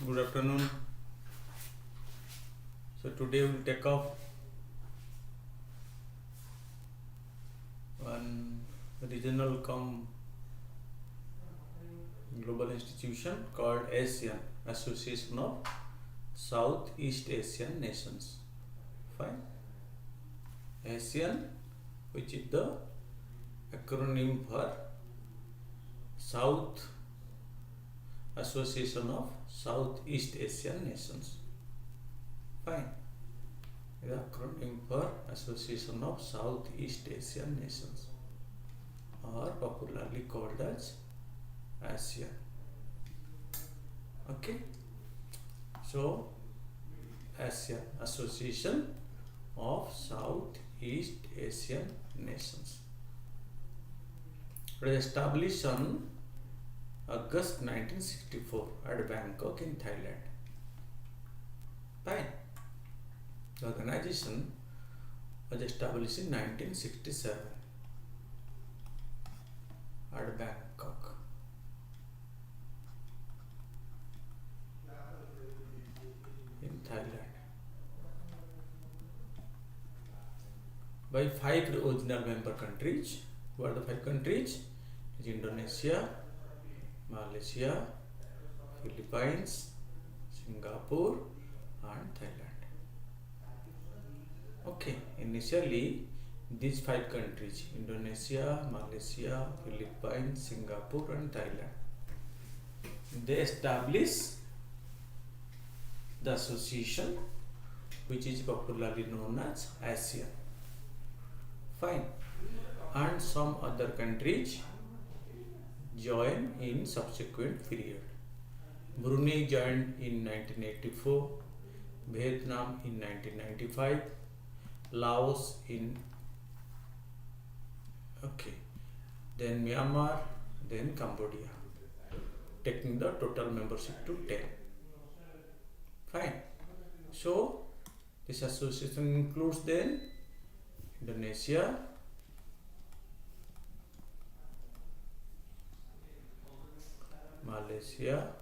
Good afternoon. So today we will take up one regional cum global institution called ASEAN, Association of Southeast Asian Nations. Fine. ASEAN, which is the acronym for South Association of Southeast Asian Nations. Fine. The acronym for Association of Southeast Asian Nations, or popularly called as ASEAN. Okay. So ASEAN, Association of Southeast Asian Nations, it was established on August 1964 at Bangkok in Thailand. Fine. The organization was established in 1967 at Bangkok. In Thailand. By 5 original member countries. Who are the 5 countries? Is Indonesia, Malaysia, Philippines, Singapore and Thailand. Okay, initially these 5 countries, Indonesia, Malaysia, Philippines, Singapore and Thailand, they established the association which is popularly known as ASEAN. Fine. And some other countries joined in subsequent period. Brunei joined in 1984, Vietnam in 1995, Laos in then Myanmar, then Cambodia, taking the total membership to 10. Fine. So this association includes then Indonesia, Malaysia,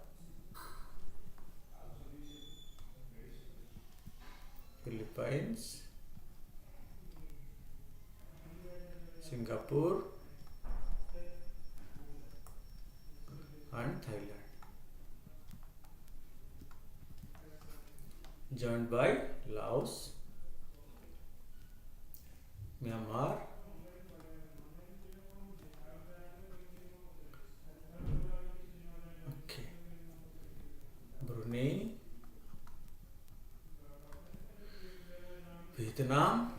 Philippines, Singapore and Thailand, joined by Laos, Myanmar, Brunei, Vietnam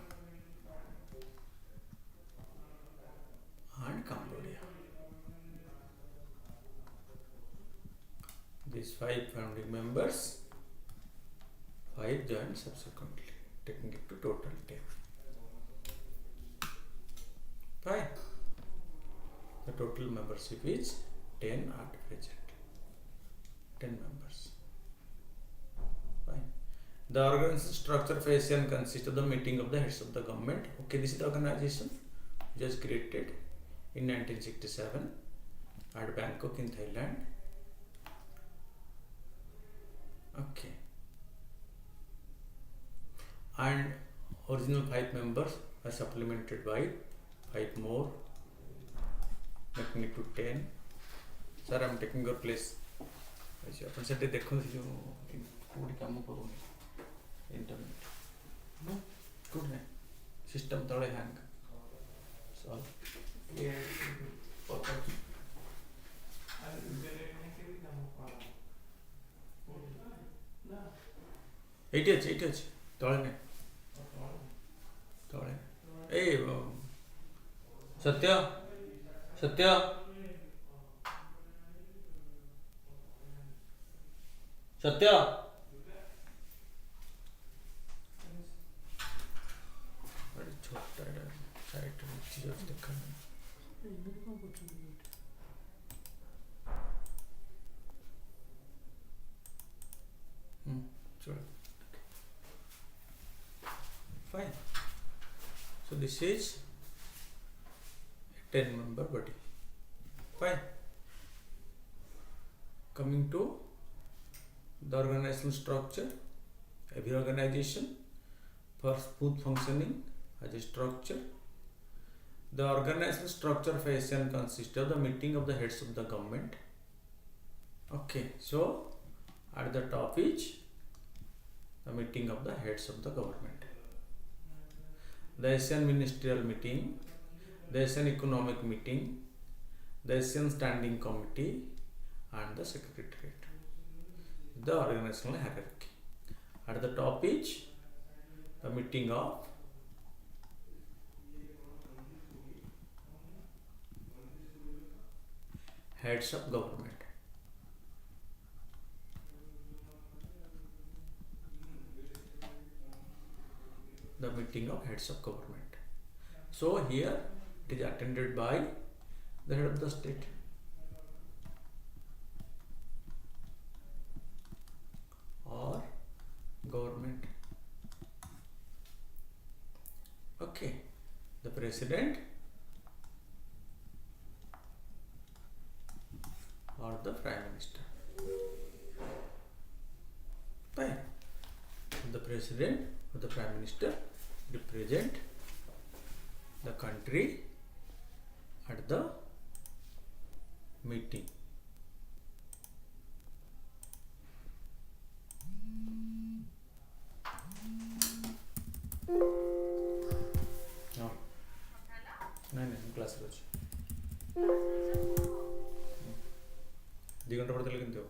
and Cambodia. These 5 founding members, 5 joined subsequently, taking it to total 10. Fine. The total membership is 10 at present. 10 members. Fine. The organization structure of ASEAN consists of the meeting of the heads of the government. Okay, this is the organization just created in 1967 at Bangkok in Thailand. Okay. And original 5 members are supplemented by 5 more, making it to 10. Sir, I am taking your place. अपन से देखो जो कोडी काम करूनी internet no good नहीं system तले hang solve ये पता eight H तले नहीं तले ए सत्य सत्य सत्य बड़ी छोटा है साइट चीज़ देखा चलो fine. So this is a 10-member body. Fine. Coming to The organizational structure. Every organization for smooth functioning has a structure. The organizational structure of ASEAN consists of the meeting of the heads of the government. Okay, so at the top is the meeting of the heads of the government. The ASEAN ministerial meeting, the ASEAN economic meeting, the ASEAN standing committee, and the secretariat. The organizational hierarchy. At the top is the meeting of heads of government. The meeting of heads of government. So here it is attended by the head of the state. Or government. Okay, the president or the prime minister. Fine. The president or the prime minister represent the country at the meeting. नहीं class रोज 2 घंटा पढ़ते लेकिन हो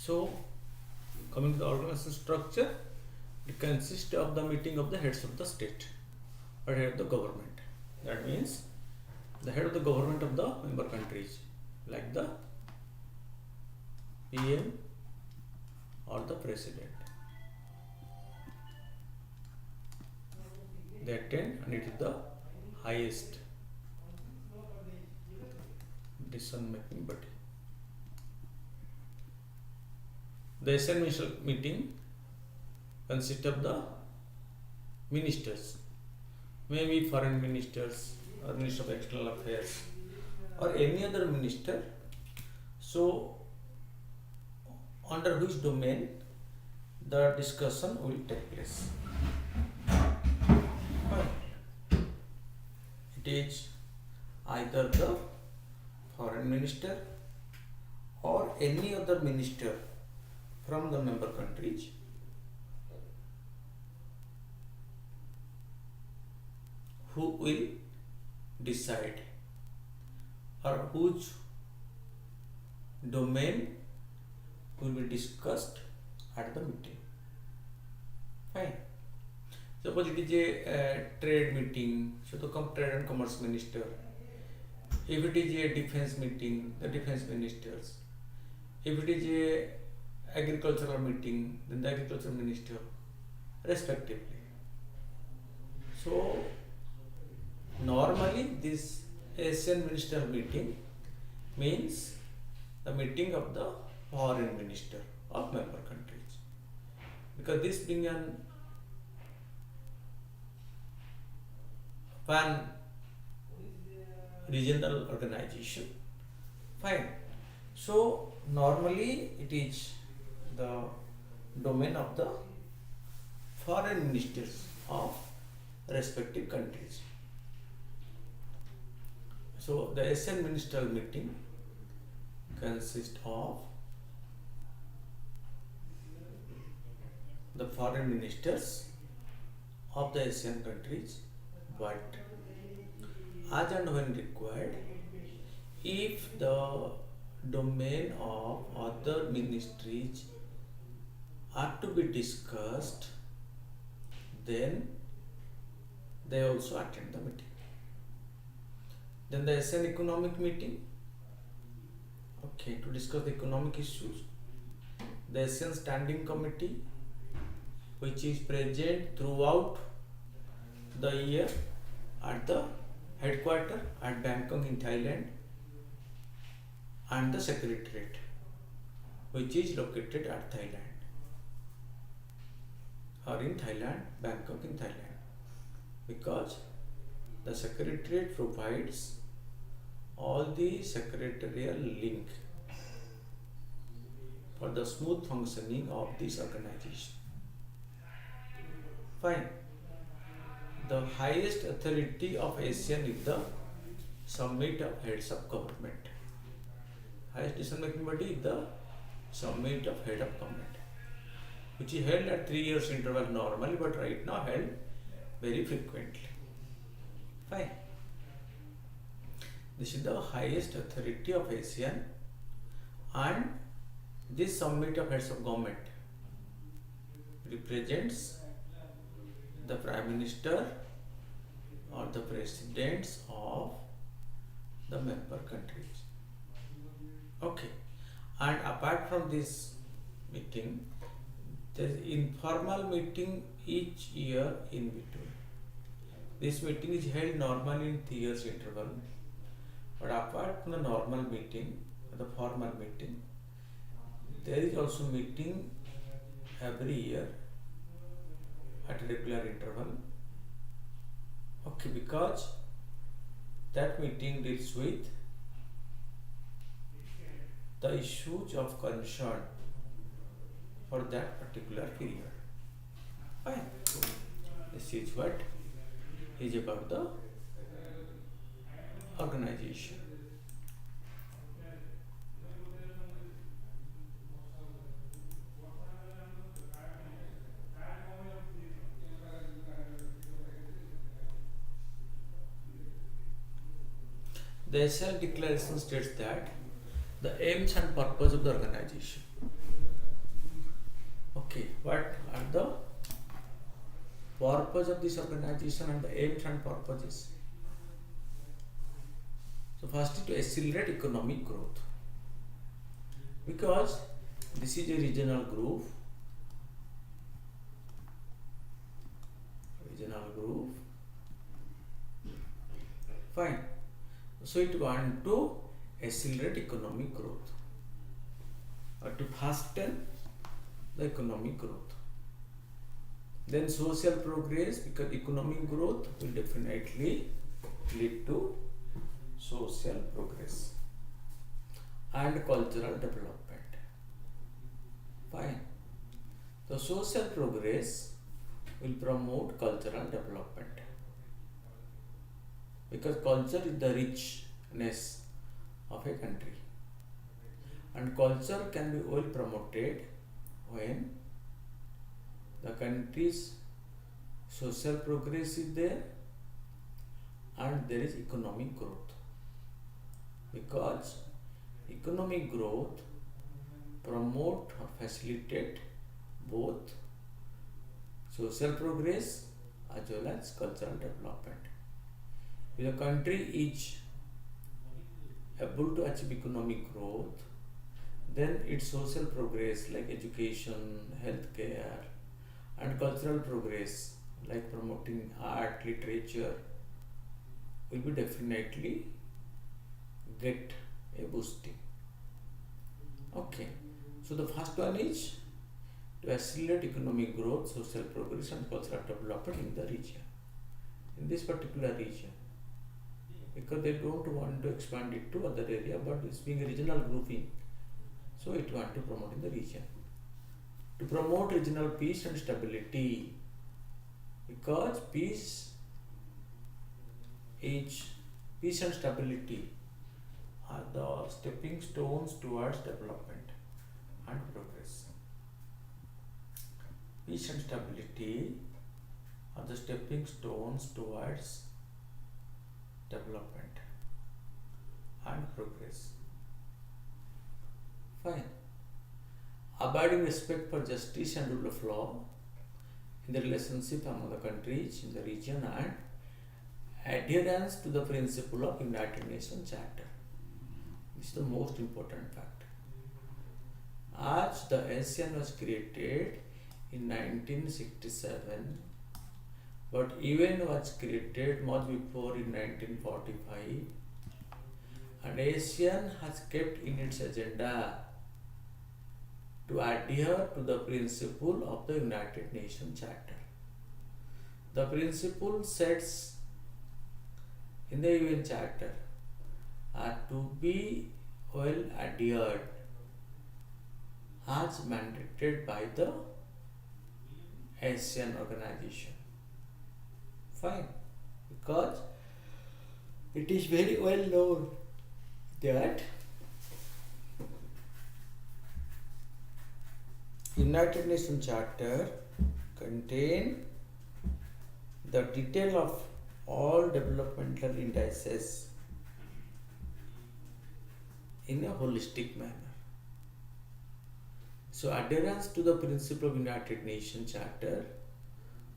So, coming to the organizational structure, it consists of the meeting of the heads of the state or head of the government. That means the head of the government of the member countries, like the PM or the president. They attend, and it is the highest decision making body. The ASEAN meeting consists of the ministers, maybe foreign ministers or minister of external affairs or any other minister. So, under which domain the discussion will take place. It is either the foreign minister or any other minister from the member countries who will decide or whose domain will be discussed at the meeting. Fine. Suppose it is a trade meeting, so the trade and commerce minister. If it is a defense meeting, the defense ministers. If it is a agricultural meeting, then the agriculture minister, respectively. So normally this ASEAN ministerial meeting means the meeting of the foreign minister of member countries, because this being an pan regional organization. Fine. So normally it is the domain of the foreign ministers of respective countries. So the ASEAN ministerial meeting consists of the foreign ministers of the ASEAN countries, but as and when required, if the domain of other ministries are to be discussed, then they also attend the meeting. Then the ASEAN economic meeting, okay, to discuss the economic issues. The ASEAN standing committee, which is present throughout the year at the headquarters at Bangkok in Thailand, and the secretariat, which is located at Thailand or in Thailand, Bangkok in Thailand, because the secretariat provides all the secretarial link for the smooth functioning of this organization. Fine. The highest authority of ASEAN is the Summit of Heads of Government. Highest decision making body is the Summit of Head of Government, which is held at 3 years interval normally, but right now held very frequently. Fine. This is the highest authority of ASEAN, and this Summit of Heads of Government represents the Prime Minister or the Presidents of the member countries. Okay. And apart from this meeting, there is informal meeting each year in between. This meeting is held normally in 3 years interval, but apart from the normal meeting, the formal meeting, there is also meeting every year at a regular interval. Okay, because that meeting deals with the issues of concern for that particular period. Fine. This is what is about the organization. The SL declaration states that the aims and purpose of the organization. Okay, what are the purpose of this organization and the aims and purposes? So first is to accelerate economic growth, because this is a regional group. Fine. So it want to accelerate economic growth or to hasten the economic growth. Then social progress, because economic growth will definitely lead to social progress and cultural development. Fine. The social progress will promote cultural development, because culture is the richness of a country, and culture can be well promoted when the country's social progress is there and there is economic growth, because economic growth promote or facilitate both social progress as well as cultural development. If the country is able to achieve economic growth, then its social progress like education, healthcare, and cultural progress like promoting art, literature will be definitely get a boosting. Okay, so the first one is to accelerate economic growth, social progress, and cultural development in the region, in this particular region, because they don't want to expand it to other area, but it's being a regional grouping, so it want to promote in the region. To promote regional peace and stability, because peace and stability are the stepping stones towards development and progress. Peace and stability are the stepping stones towards development and progress. Fine. Abiding respect for justice and rule of law in the relationship among the countries in the region, and adherence to the principle of United Nations Charter. This is the most important fact. As the ASEAN was created in 1967, but UN was created much before in 1945, and ASEAN has kept in its agenda to adhere to the principle of the United Nations Charter. The principle sets in the UN Charter are to be well adhered as mandated by the ASEAN organization. Fine, because it is very well known that United Nations Charter contain the detail of all developmental indices in a holistic manner. So adherence to the principle of United Nations Charter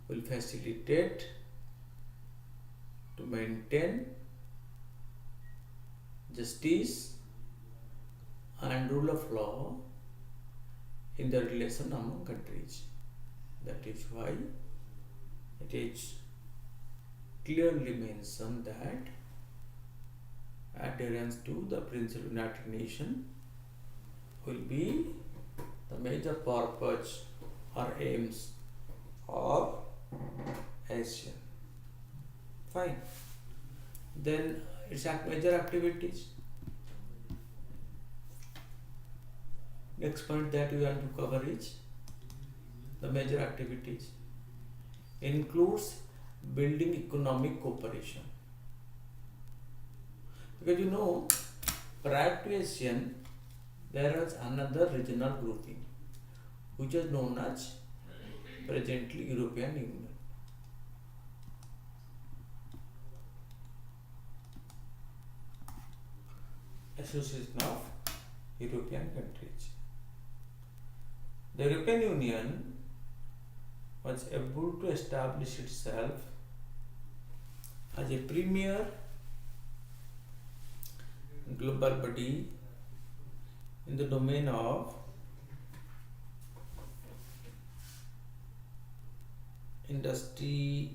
will facilitate to maintain justice and rule of law in the relation among countries. That is why it is clearly mentioned that adherence to the principle of United Nations will be the major purpose or aims of ASEAN. Fine. Then its major activities. Next point that we want to cover is the major activities includes building economic cooperation. Because you know, prior to ASEAN, there was another regional grouping which is known as presently European Union. Association of European countries. The European Union was able to establish itself as a premier global body in the domain of industry,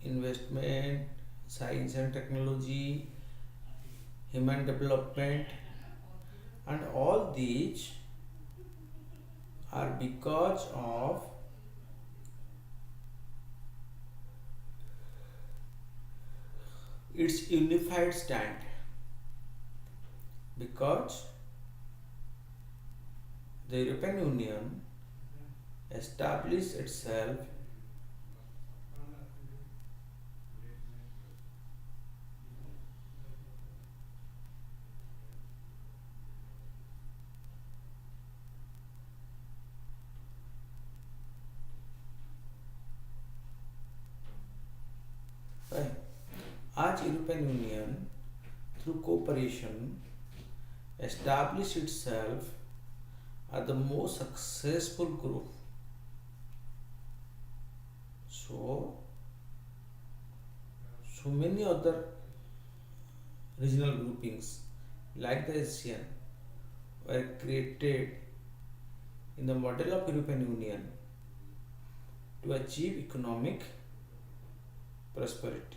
investment, science and technology, human development, and all these are because of its unified stand, because the European Union establish itself right. आज European Union through cooperation established itself as the most successful group. So many other regional groupings like the ASEAN were created in the model of European Union to achieve economic prosperity.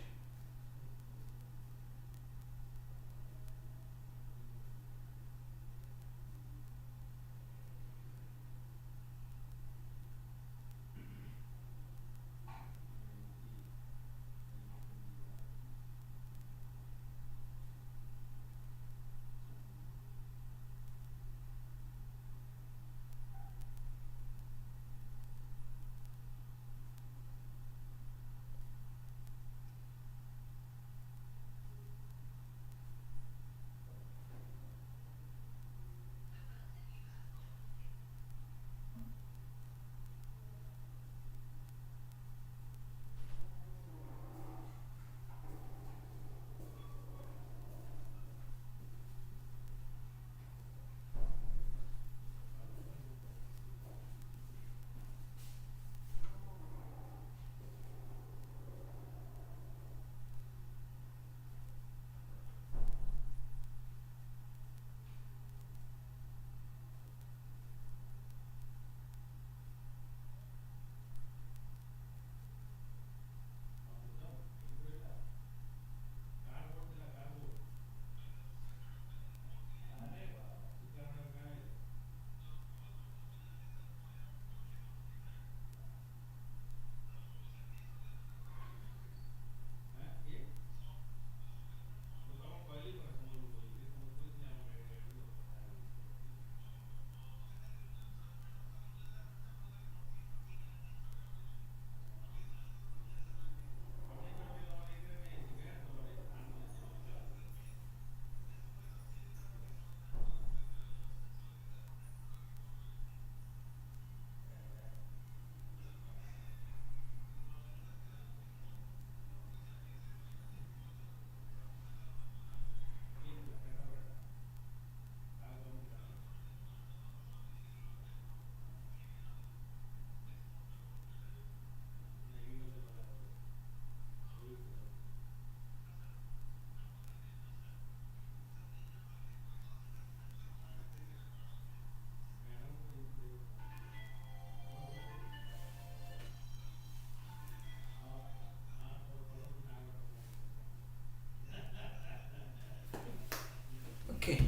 Okay.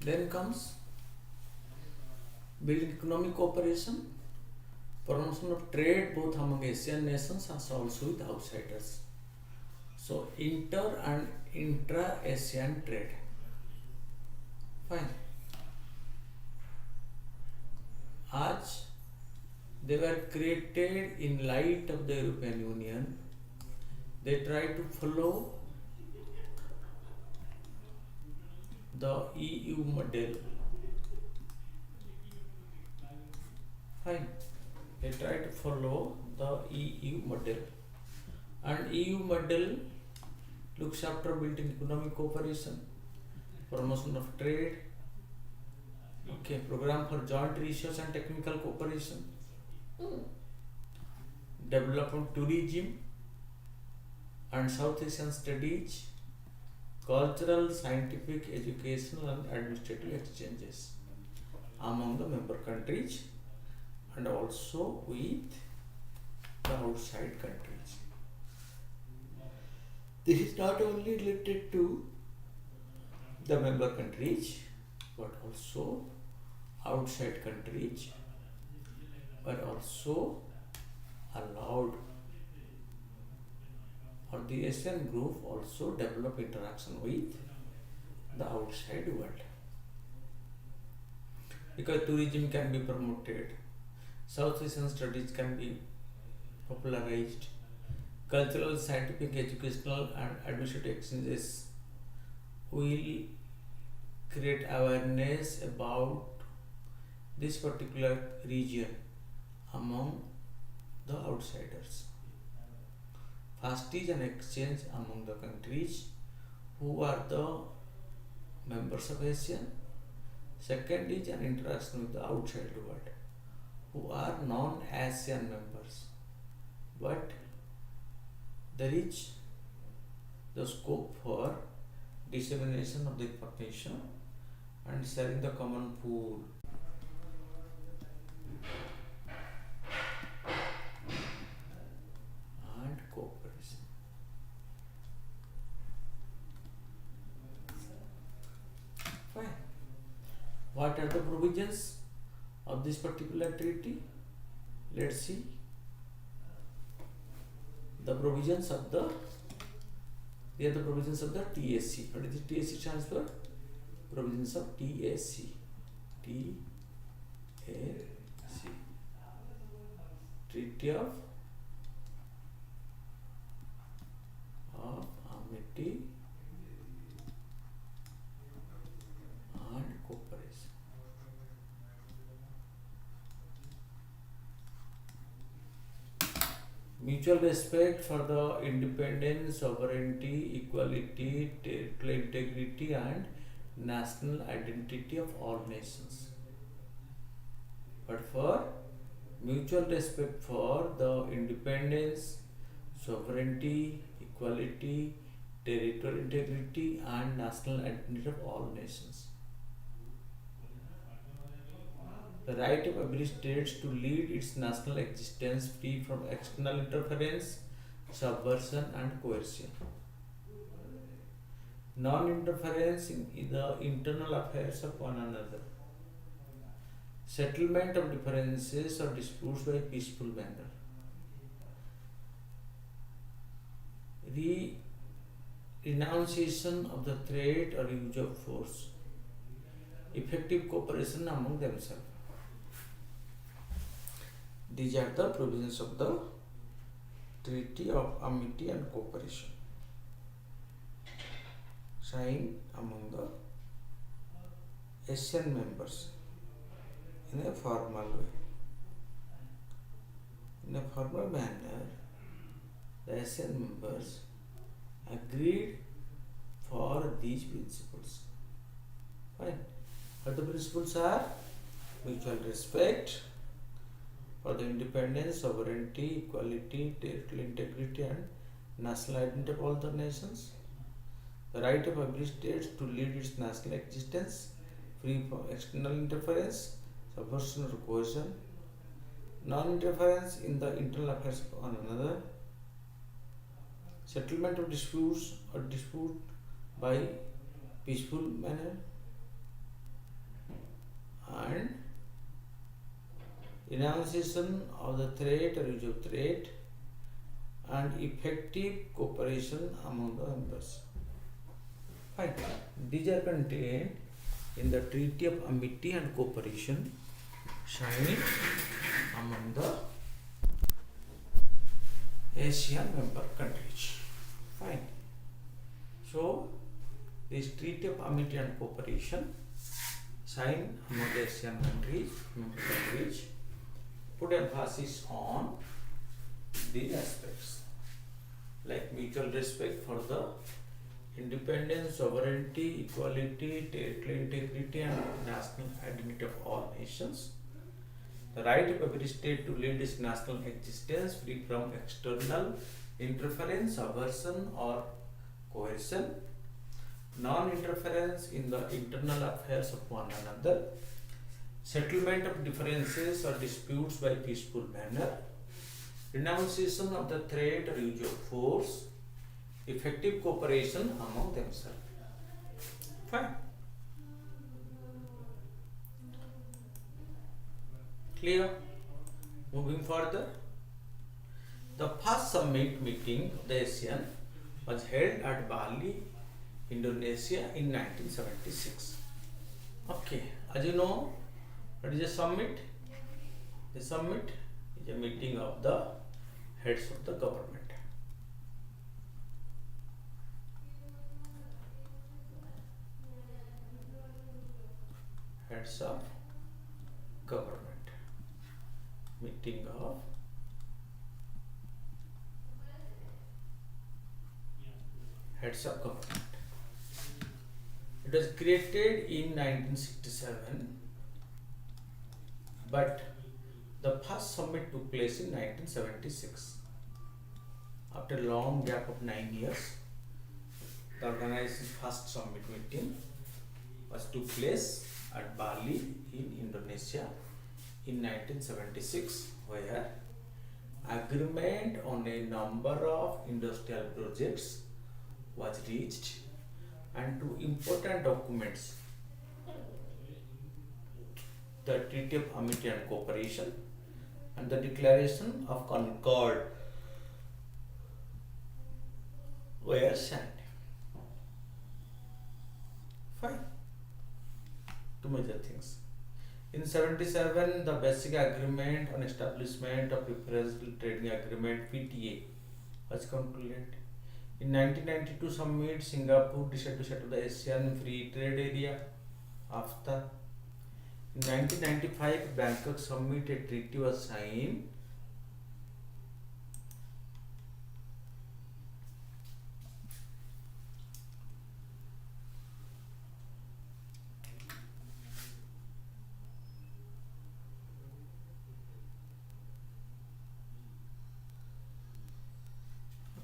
Then comes building economic cooperation, promotion of trade both among Asian nations and also with outsiders. So inter and intra-Asian trade. Fine. As they were created in light of the European Union, they try to follow the EU model. Fine. They try to follow the EU model, and EU model looks after building economic cooperation, promotion of trade, okay, program for joint research and technical cooperation, development tourism and South Asian studies, cultural, scientific, educational and administrative exchanges among the member countries and also with the outside countries. This is not only related to the member countries but also outside countries were also allowed, or the Asian group also develop interaction with the outside world, because tourism can be promoted, South Asian studies can be popularized. Cultural, scientific, educational and administrative exchanges will create awareness about this particular region among the outsiders. First is an exchange among the countries who are the members of ASEAN. Second is an interaction with the outside world who are non-ASEAN members. But there is the scope for dissemination of the information and sharing the common pool. And cooperation. Fine. What are the provisions of this particular treaty? Let's see. The provisions of the TAC. What is the TAC stands for? Provisions of TAC. Treaty of Amity and Cooperation. Mutual respect for the independence, sovereignty, equality, territorial integrity and national identity of all nations. But for mutual respect for the independence, sovereignty, equality, territorial integrity and national identity of all nations. The right of every state to lead its national existence free from external interference, subversion and coercion. Non-interference in the internal affairs of one another. Settlement of differences or disputes by peaceful manner. Renunciation of the threat or use of force. Effective cooperation among themselves. These are the provisions of the Treaty of Amity and Cooperation, signed among the ASEAN members in a formal way. In a formal manner, the ASEAN members agreed for these principles. Fine. What the principles are? Mutual respect for the independence, sovereignty, equality, territorial integrity and national identity of all the nations. The right of every state to lead its national existence free from external interference, subversion or coercion. Non-interference in the internal affairs of one another. Settlement of disputes or dispute by peaceful manner. And renunciation of the threat or use of threat and effective cooperation among the members. Fine. These are contained in the Treaty of Amity and Cooperation signed among the ASEAN member countries. Fine. So, this Treaty of Amity and Cooperation signed among the ASEAN member countries put emphasis on these aspects like mutual respect for the independence, sovereignty, equality, territorial integrity and national identity of all nations. The right of every state to lead its national existence free from external interference, subversion or coercion. Non-interference in the internal affairs of one another. Settlement of differences or disputes by peaceful manner. Renunciation of the threat or use of force. Effective cooperation among themselves. Fine. Clear? Moving further. The first summit meeting of the ASEAN was held at Bali, Indonesia in 1976. Okay, as you know, what is a summit? The summit is a meeting of the heads of the government. Heads of government. Meeting of heads of government. It was created in 1967, but the first summit took place in 1976. After a long gap of 9 years, the organization's first summit meeting took place at Bali in Indonesia in 1976, where agreement on a number of industrial projects was reached and two important documents, the Treaty of Amity and Cooperation and the Declaration of Concord, were signed. Fine. Two major things. In 77, the basic agreement on establishment of preferential trading agreement (PTA) was concluded. In 1992 summit, Singapore decided to set up the Asian Free Trade Area (AFTA). In 1995, Bangkok summit, a treaty was signed.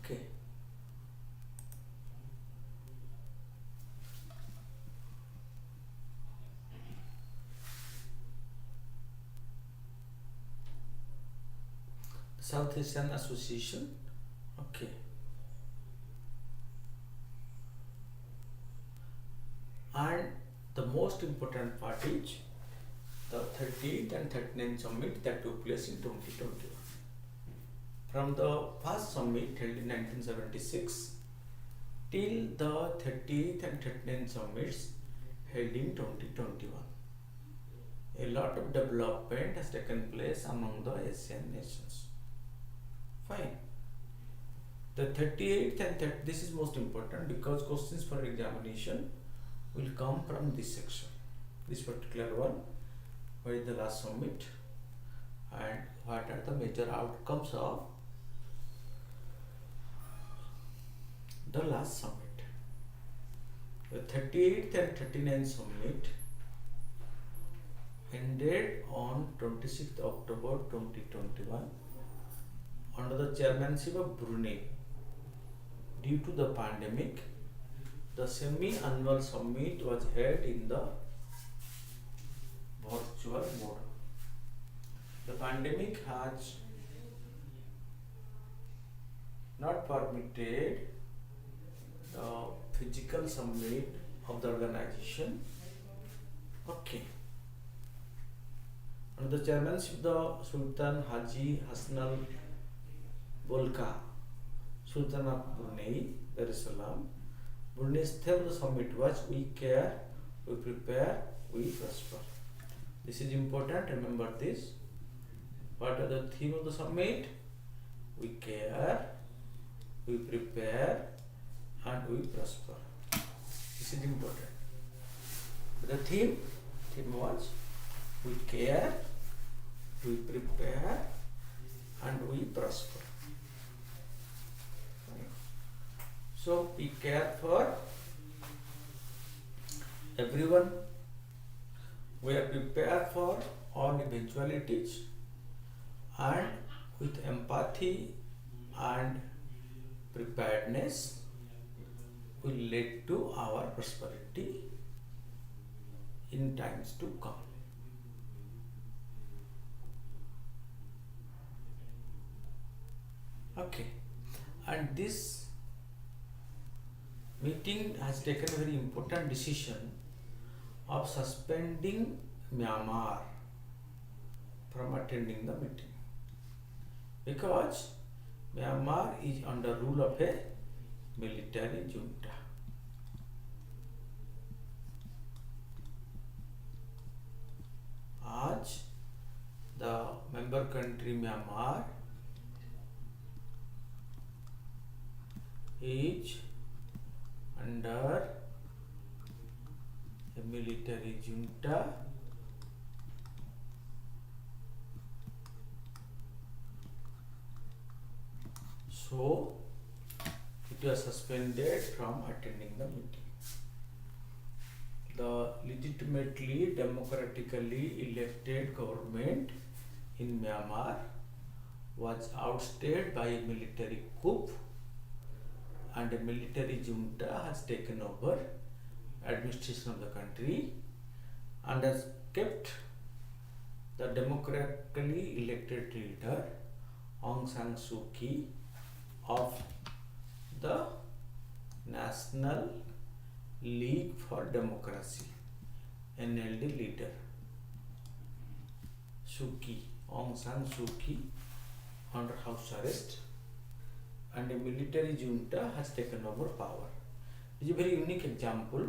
Okay. South Asian Association. Okay. And the most important part is the 38th and 39th summit that took place in 2021. From the first summit held in 1976 till the 30th and 39th summits held in 2021. A lot of development has taken place among the Asian nations. Fine. The 38th and this is most important because questions for examination will come from this section. This particular one, where is the last summit and what are the major outcomes of the last summit. The 38th and 39th summit ended on 26th October 2021 under the chairmanship of Brunei. Due to the pandemic, the semi-annual summit was held in the virtual mode. The pandemic has not permitted the physical summit of the organization. Okay. Under the chairmanship of the Sultan Haji Hassanal Bolkiah, Sultan of Brunei, Darussalam, Brunei's theme of the summit was "We care, we prepare, we prosper." This is important, remember this. What are the theme of the summit? We care, we prepare, and we prosper. This is important. The theme was we care, we prepare, and we prosper. So we care for everyone. We are prepared for all eventualities, and with empathy and preparedness will lead to our prosperity in times to come. Okay, and this meeting has taken a very important decision of suspending Myanmar from attending the meeting because Myanmar is under rule of a military junta. आज the member country Myanmar is under a military junta so it was suspended from attending the meeting. The legitimately democratically elected government in Myanmar was ousted by a military coup and a military junta has taken over administration of the country and has kept the democratically elected leader Aung San Suu Kyi of the National League for Democracy NLD leader Suu Kyi, Aung San Suu Kyi under house arrest and a military junta has taken over power. It is a very unique example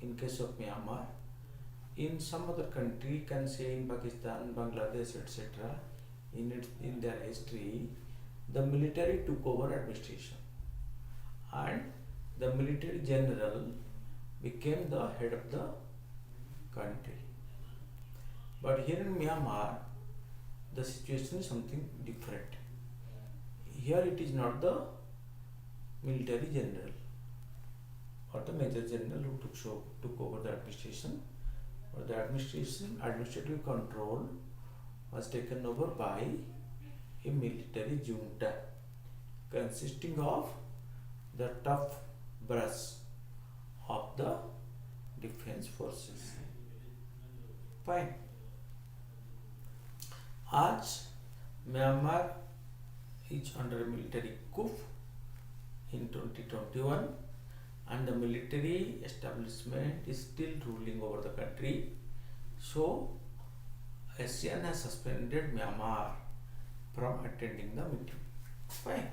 in case of Myanmar. In some other country, you can say in Pakistan, Bangladesh, etc. In their history, the military took over administration and the military general became the head of the country. But here in Myanmar, the situation is something different. Here it is not the military general or the major general who took over the administration, or the administrative control was taken over by a military junta consisting of the tough brass of the defense forces. Fine. As Myanmar is under a military coup in 2021 and the military establishment is still ruling over the country, so ASEAN has suspended Myanmar from attending the meeting. Fine.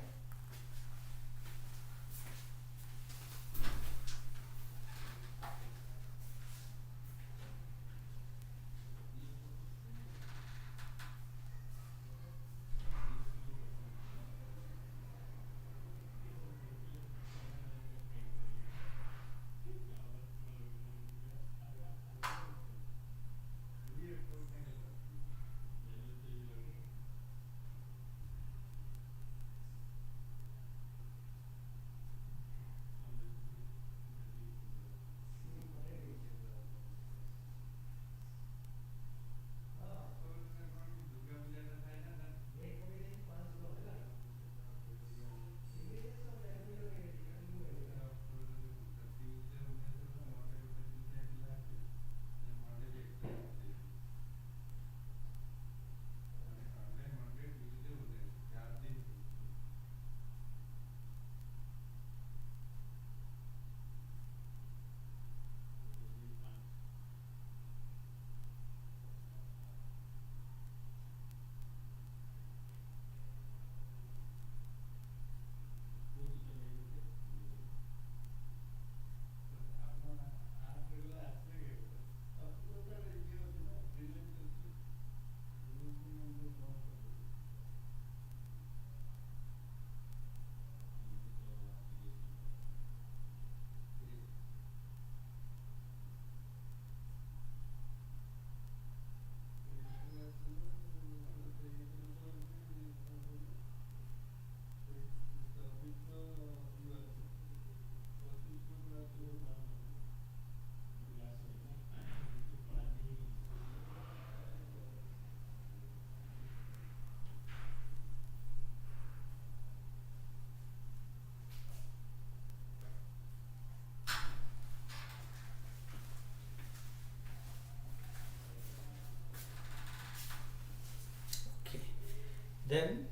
Then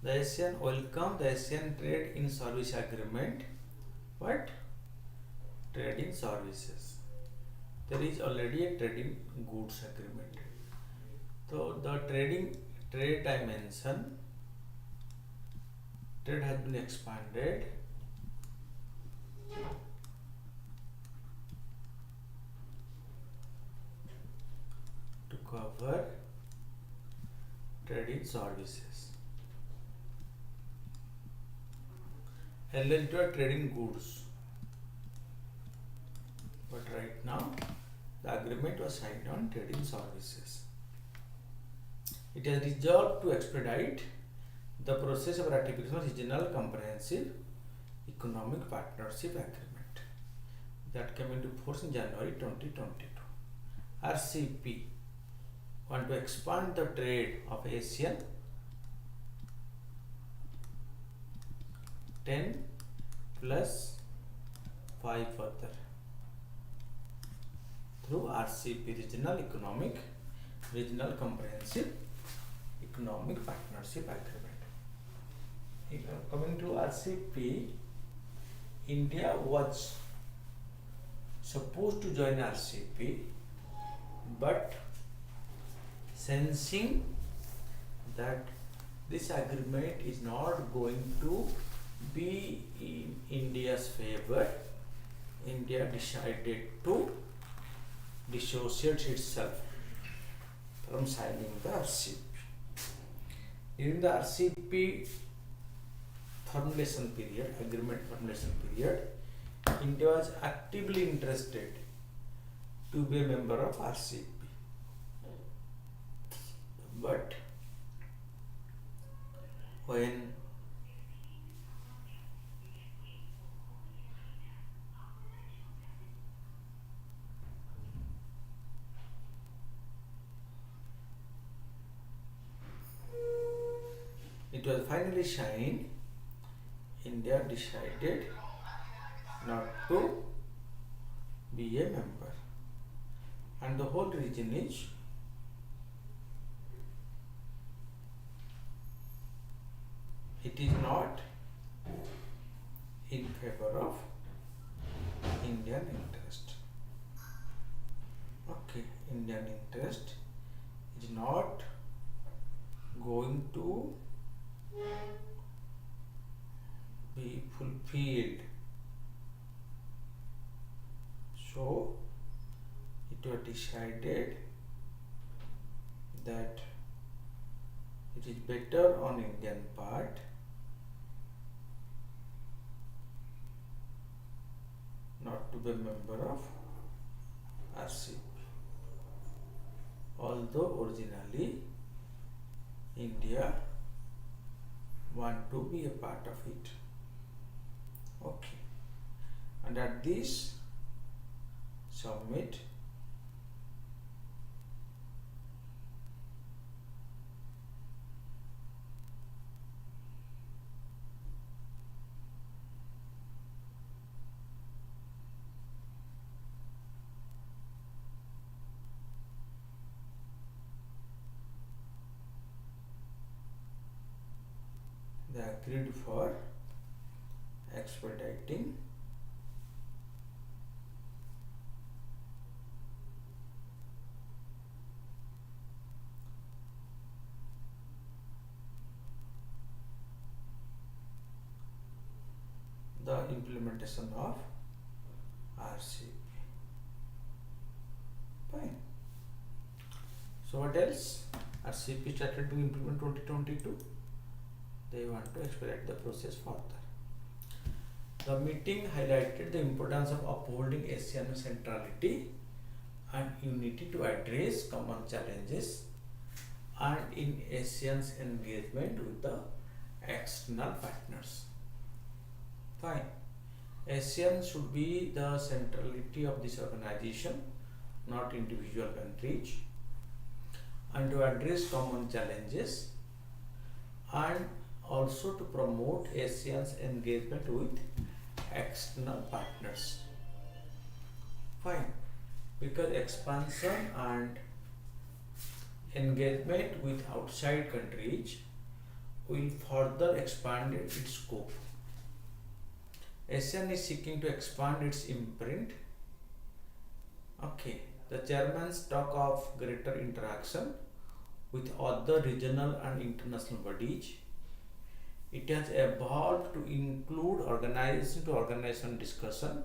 the ASEAN welcome the ASEAN Trade in Service Agreement. What? Trade in services. There is already a trade in goods agreement. So the trade dimension, trade has been expanded to cover trade in services. Earlier it was trade in goods, but right now the agreement was signed on trade in services. It has resolved to expedite the process of ratification of Regional Comprehensive Economic Partnership Agreement that came into force in January 2022. RCP want to expand the trade of ASEAN 10 plus 5 further through RCP, Regional Comprehensive Economic Partnership Agreement. Coming to RCP, India was supposed to join RCP, but sensing that this agreement is not going to be in India's favor, India decided to dissociate itself from signing the RCP. During the RCP formulation period, agreement formulation period, India was actively interested to be a member of RCP. But when it was finally signed, India decided not to be a member, and the whole region is not in favor of Indian interest. Okay, Indian interest is not going to be fulfilled. So it was decided that it is better on Indian part not to be a member of RCP, although originally India want to be a part of it. Okay, and at this summit, they agreed for expediting the implementation of RCP. Fine. So what else? RCP started to implement 2022. They want to expedite the process further. The meeting highlighted the importance of upholding ASEAN centrality and unity to address common challenges and in ASEAN's engagement with the external partners. Fine. ASEAN should be the centrality of this organization, not individual countries, and to address common challenges and also to promote ASEAN's engagement with external partners. Fine, because expansion and engagement with outside countries will further expand its scope. ASEAN is seeking to expand its imprint. Okay, the chairman's talk of greater interaction with other regional and international bodies. It has evolved to include organization to organization discussion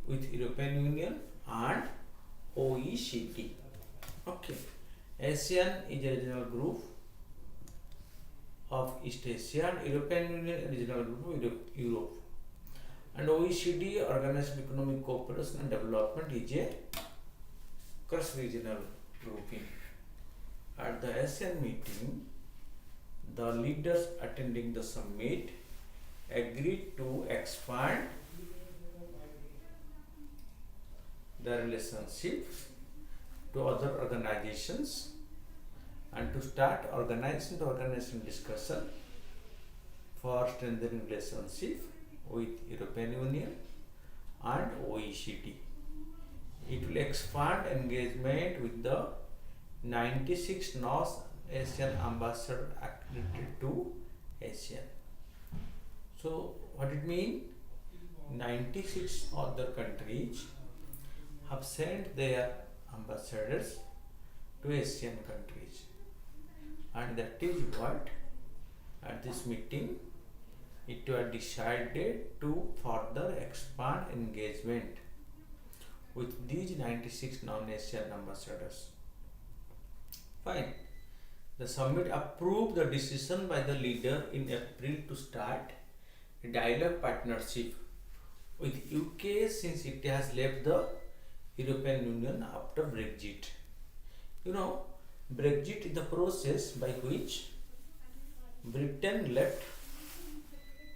with European Union and OECD. Okay, ASEAN is a regional group of East Asia, and European Union regional group of Europe. And OECD, Organized Economic Cooperation and Development, is a cross-regional grouping. At the ASEAN meeting, the leaders attending the summit agreed to expand the relationship to other organizations and to start organization discussion for strengthening relationship with European Union and OECD. It will expand engagement with the 96 North Asian ambassadors accredited to ASEAN. So what it means? 96 other countries have sent their ambassadors to Asian countries, and that is what at this meeting it was decided to further expand engagement with these 96 non-Asian ambassadors. Fine. The summit approved the decision by the leader in April to start a dialogue partnership with UK since it has left the European Union after Brexit. You know, Brexit is the process by which Britain left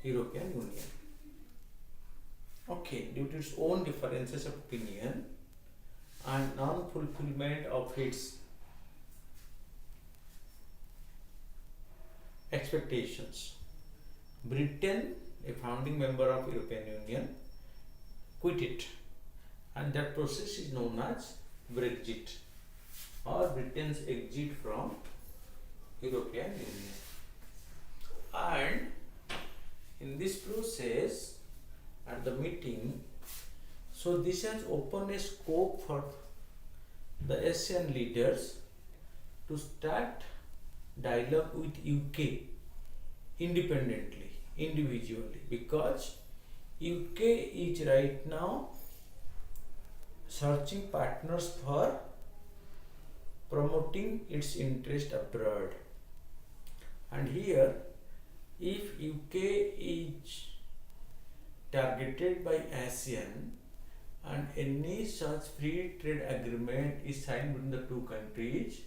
European Union. Okay, due to its own differences of opinion and non-fulfillment of its expectations, Britain, a founding member of European Union, quit it, and that process is known as Brexit, or Britain's exit from European Union. And in this process at the meeting, so this has opened a scope for the ASEAN leaders to start dialogue with UK independently, individually, because UK is right now searching partners for promoting its interest abroad. And here, if UK is targeted by ASEAN and any such free trade agreement is signed between the two countries,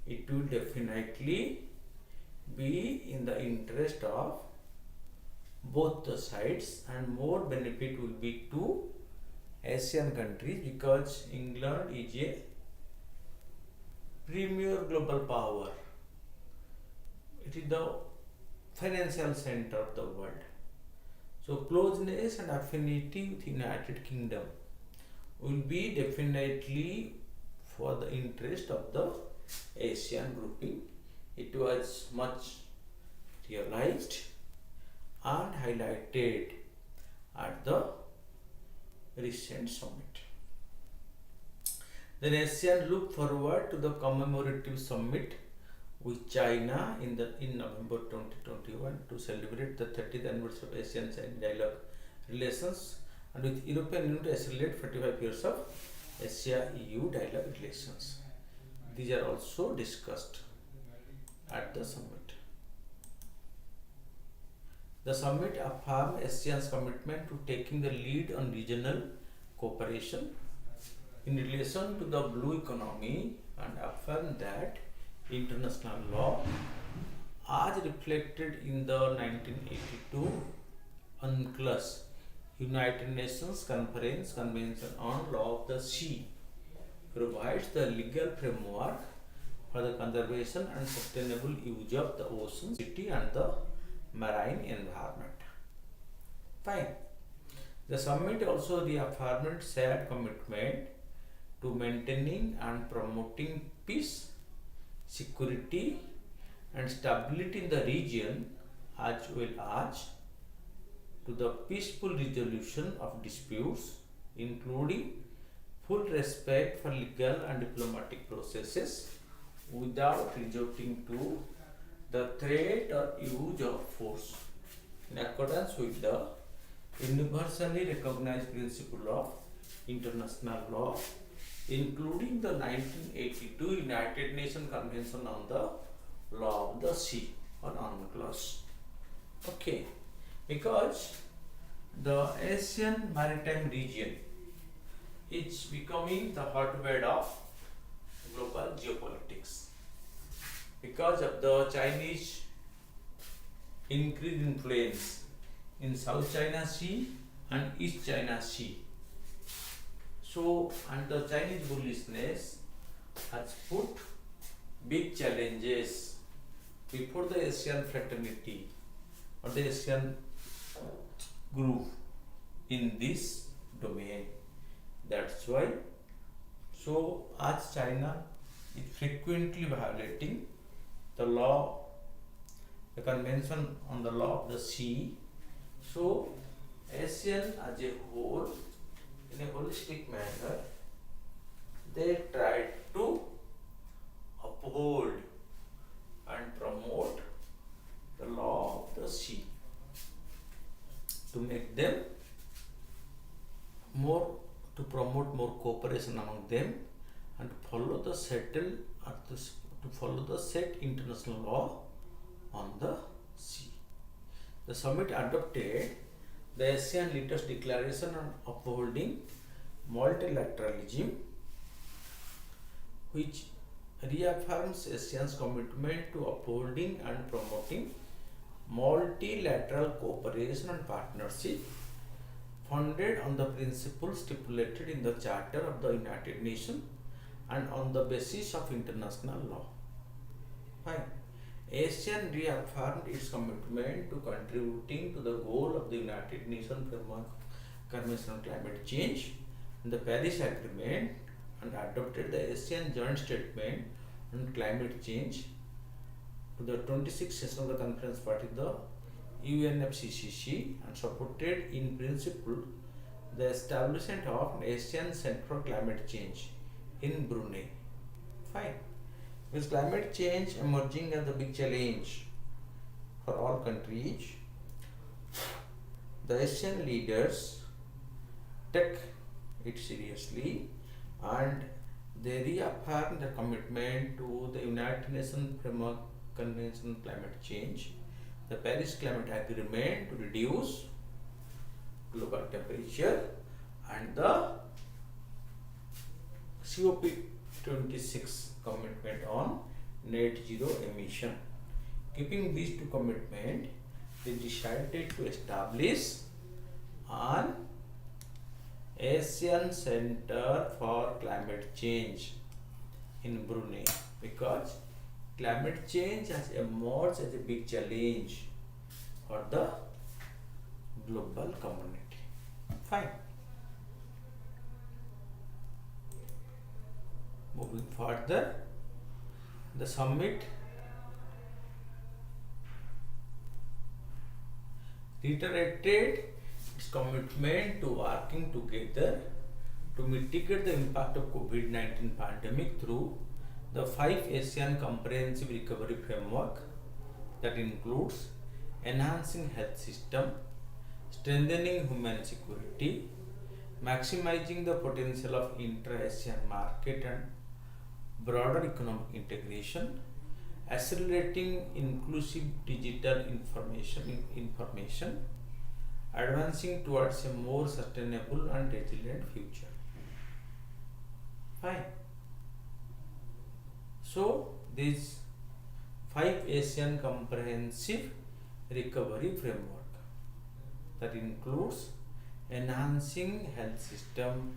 it will definitely be in the interest of both the sides, and more benefit will be to Asian countries because England is a premier global power. It is the financial center of the world. So closeness and affinity with United Kingdom will be definitely for the interest of the Asian grouping. It was much realized and highlighted at the recent summit. Then ASEAN looked forward to the commemorative summit with China in November 2021 to celebrate the 30th anniversary of ASEAN dialogue relations, and with European Union to celebrate 45 years of Asia-EU dialogue relations. These are also discussed at the summit. The summit affirmed ASEAN's commitment to taking the lead on regional cooperation in relation to the blue economy and affirmed that international law, as reflected in the 1982 UNCLOS United Nations Convention on Law of the Sea, provides the legal framework for the conservation and sustainable use of the ocean, city and the marine environment. Fine. The summit also reaffirmed shared commitment to maintaining and promoting peace, security and stability in the region, as well as to the peaceful resolution of disputes, including full respect for legal and diplomatic processes without resorting to the threat or use of force, in accordance with the universally recognized principle of international law, including the 1982 United Nations Convention on the Law of the Sea. or UNCLOS. Okay, because the Asian maritime region is becoming the hotbed of global geopolitics because of the Chinese increased influence in South China Sea and East China Sea. So, and the Chinese bullishness has put big challenges before the Asian fraternity or the Asian group in this domain. That's why, so as China is frequently violating the law, the Convention on the Law of the Sea, so ASEAN as a whole, in a holistic manner, they tried to uphold and promote the law of the sea to make them more, to promote more cooperation among them and to follow the settled to follow the set international law on the sea. The summit adopted the ASEAN Leaders Declaration on upholding multilateralism, which reaffirms ASEAN's commitment to upholding and promoting multilateral cooperation and partnership founded on the principles stipulated in the Charter of the United Nations and on the basis of international law. Fine. ASEAN reaffirmed its commitment to contributing to the goal of the United Nations Framework Convention on Climate Change and the Paris Agreement and adopted the ASEAN Joint Statement on Climate Change to the 26th session of the Conference Party, the UNFCCC, and supported in principle the establishment of an ASEAN Center for Climate Change in Brunei. Fine. With climate change emerging as a big challenge for all countries, the ASEAN leaders take it seriously and they reaffirm their commitment to the United Nations Framework Convention on Climate Change, the Paris Climate Agreement to reduce global temperature, and the COP26 commitment on net zero emission. Keeping these two commitments, they decided to establish an ASEAN Center for Climate Change in Brunei because climate change has emerged as a big challenge for the global community. Fine. Moving further, the summit reiterated its commitment to working together to mitigate the impact of COVID-19 pandemic through the 5 ASEAN Comprehensive Recovery Framework that includes enhancing health system, strengthening human security, maximizing the potential of intra-ASEAN market and broader economic integration, accelerating inclusive digital information, advancing towards a more sustainable and resilient future. Fine. So, this 5 ASEAN Comprehensive Recovery Framework that includes enhancing health system,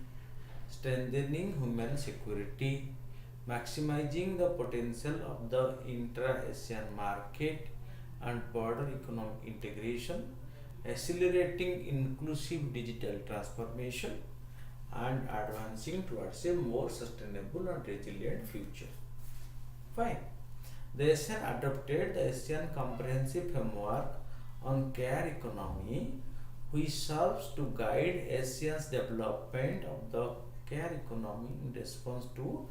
strengthening human security, maximizing the potential of the intra-ASEAN market and broader economic integration, accelerating inclusive digital transformation, and advancing towards a more sustainable and resilient future. Fine. The ASEAN adopted the ASEAN Comprehensive Framework on Care Economy, which serves to guide ASEAN's development of the care economy in response to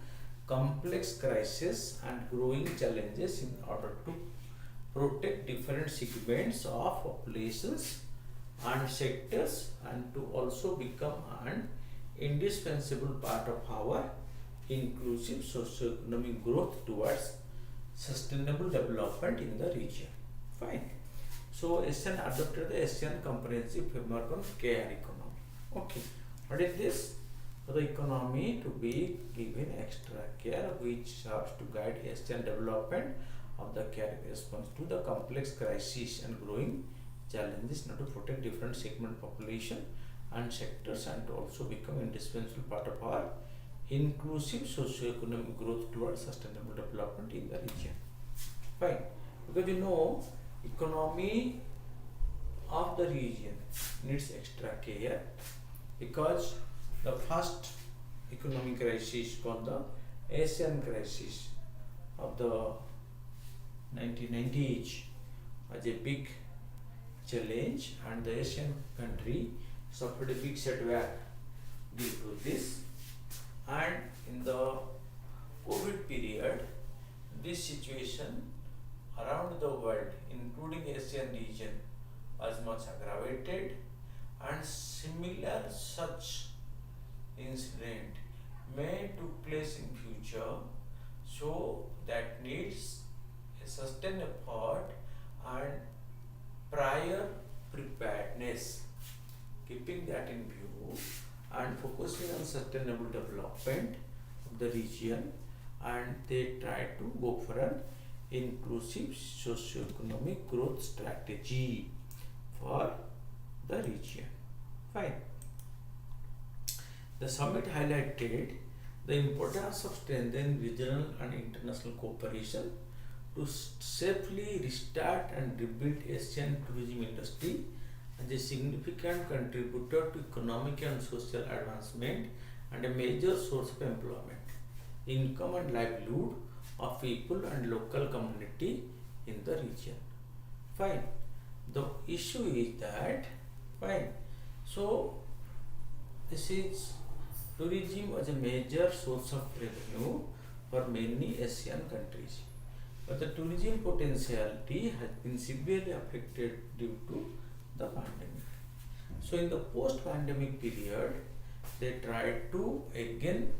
complex crises and growing challenges in order to protect different segments of populations and sectors and to also become an indispensable part of our inclusive socio-economic growth towards sustainable development in the region. Fine. So ASEAN adopted the ASEAN Comprehensive Framework on KR economy. Okay. What is this? For the economy to be given extra care, which serves to guide ASEAN development of the care response to the complex crisis and growing challenges, not to protect different segment population and sectors, and to also become indispensable part of our inclusive socio-economic growth towards sustainable development in the region. Fine. Because you know, economy of the region needs extra care, because the first economic crisis called the Asian crisis of the 1990s was a big challenge, and the Asian country suffered a big setback due to this. And in the COVID period, this situation around the world, including Asian region, was much aggravated, and similar such incident may took place in future, so that needs a sustained effort and prior preparedness. Keeping that in view and focusing on sustainable development of the region, and they try to go for an inclusive socio-economic growth strategy for the region. Fine. The summit highlighted the importance of strengthening regional and international cooperation to safely restart and rebuild Asian tourism industry as a significant contributor to economic and social advancement and a major source of employment, income and livelihood of people and local community in the region. Fine. The issue is that, fine, so this is tourism was a major source of revenue for many Asian countries, but the tourism potentiality has been severely affected due to the pandemic. So in the post-pandemic period, they tried to again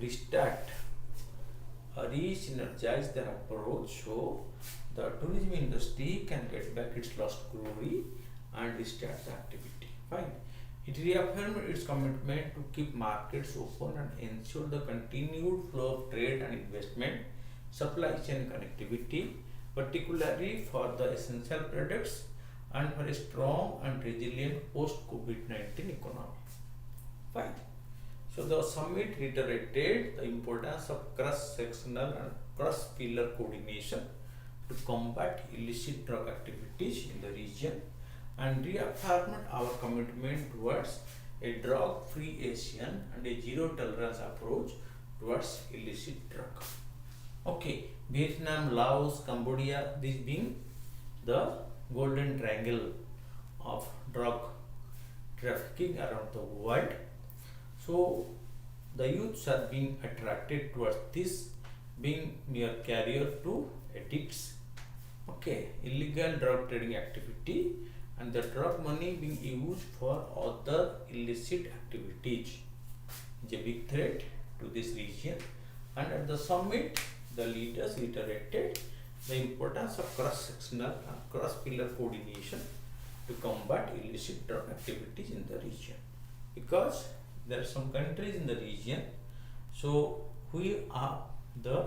restart or re-synergize their approach, so the tourism industry can get back its lost glory and restart the activity. Fine. It reaffirmed its commitment to keep markets open and ensure the continued flow of trade and investment, supply chain connectivity, particularly for the essential products, and for a strong and resilient post-COVID-19 economy. Fine. So the summit reiterated the importance of cross-sectional and cross-pillar coordination to combat illicit drug activities in the region, and reaffirmed our commitment towards a drug-free ASEAN and a zero-tolerance approach towards illicit drug. Okay, Vietnam, Laos, Cambodia, these being the golden triangle of drug trafficking around the world. So the youths are being attracted towards this, being mere carrier to addicts. Okay, illegal drug trading activity, and the drug money being used for other illicit activities is a big threat to this region. And at the summit, the leaders reiterated the importance of cross-sectional and cross-pillar coordination to combat illicit drug activities in the region, because there are some countries in the region, so we are the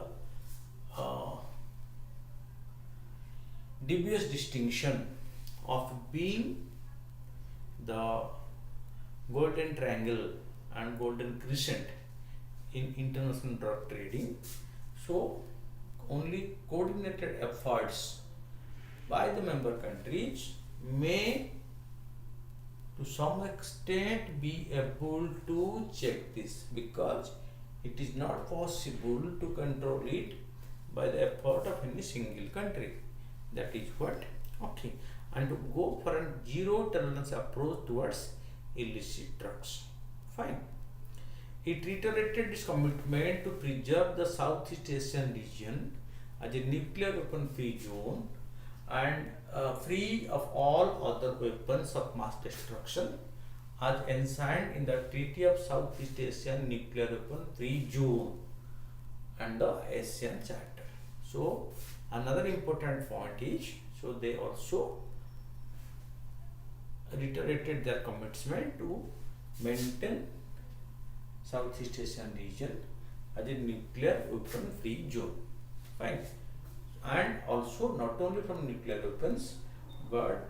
dubious distinction of being the golden triangle and golden crescent in international drug trading. So only coordinated efforts by the member countries may to some extent be able to check this, because it is not possible to control it by the effort of any single country. That is what. Okay. And to go for a zero tolerance approach towards illicit drugs. Fine. It reiterated its commitment to preserve the Southeast Asian region as a nuclear weapon free zone and free of all other weapons of mass destruction, as enshrined in the Treaty of Southeast Asian Nuclear Weapon Free Zone and the ASEAN Charter. So another important point is, So they also reiterated their commitment to maintain Southeast Asian region as a nuclear weapon free zone. Fine. And also not only from nuclear weapons, but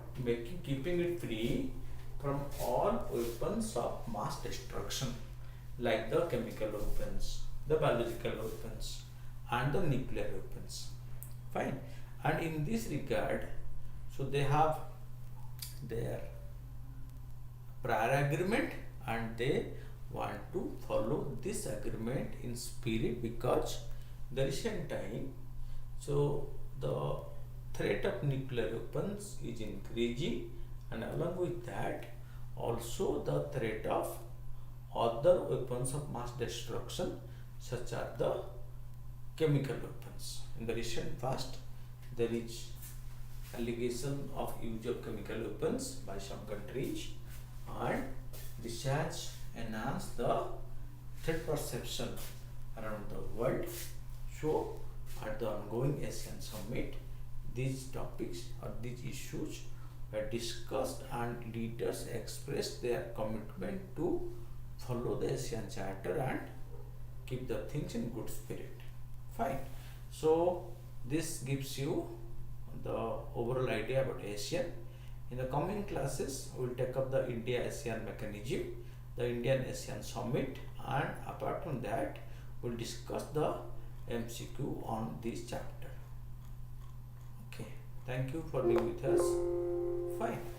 keeping it free from all weapons of mass destruction, like the chemical weapons, the biological weapons, and the nuclear weapons. Fine. And in this regard, so they have their prior agreement, and they want to follow this agreement in spirit, because the recent time, so the threat of nuclear weapons is increasing, and along with that also the threat of other weapons of mass destruction, such as the chemical weapons. In the recent past, there is allegation of use of chemical weapons by some countries, and this has enhanced the threat perception around the world. So at the ongoing ASEAN summit, these topics or these issues were discussed, and leaders expressed their commitment to follow the ASEAN Charter and keep the things in good spirit. Fine. So this gives you the overall idea about ASEAN. In the coming classes, we will take up the India-ASEAN mechanism, the Indian-ASEAN summit, and apart from that, we will discuss the MCQ on this chapter. Okay, thank you for being with us. Fine.